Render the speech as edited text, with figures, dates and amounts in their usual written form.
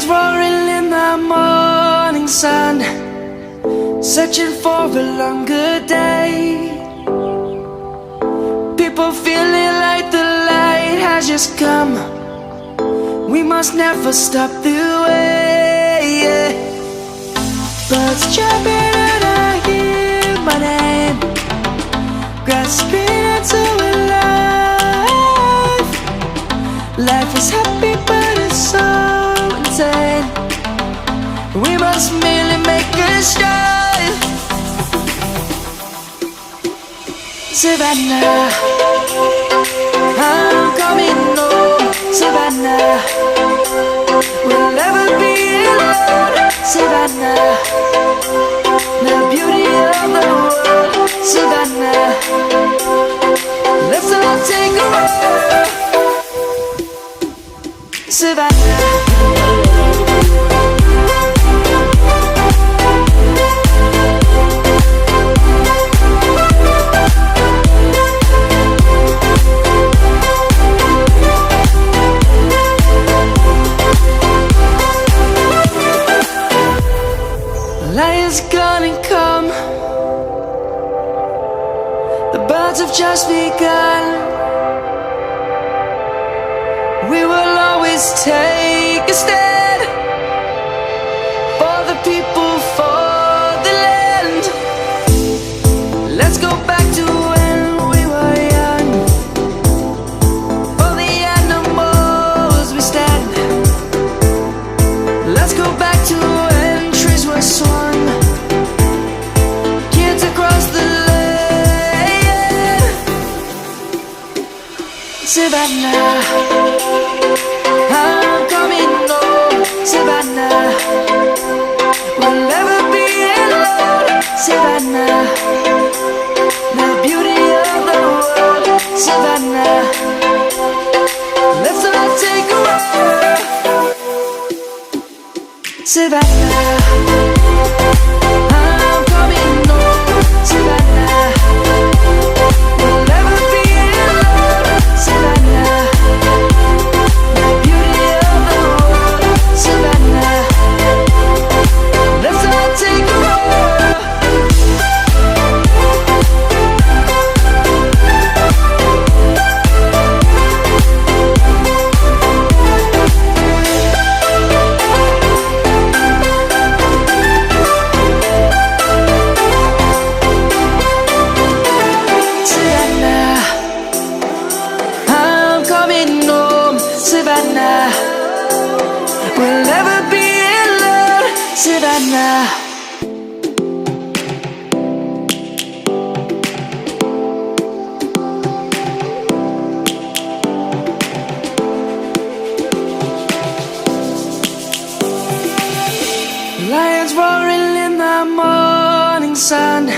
roaring in the morning sun, searching for a longer day. People feeling like the light has just come. We must never stop the way. Birds chirping and I hear my name, grasping into a life. Life is happy but it's so insane. We must merely make a strive. Savannah, I'm coming home. Savannah, we'll never be alone. Savannah, the beauty of the world. Savannah, let's all take a walk. Savannah. Lion's gonna come. The birds have just begun. We will always take a stand for the people, for the land. Let's go back to when we were young. For the animals we stand. Let's go back to when trees were swung. Kids across the land. Savannah, I'm coming home. Savannah, we'll never be alone. Savannah, the beauty of the world. Savannah, let's all take a walk. Savannah, I'm coming home. Savannah, we'll never be alone. Savannah, the beauty of the world. Savannah, let's all take a walk. Savannah, we'll never be alone. Savannah. Lions roaring in the morning sun.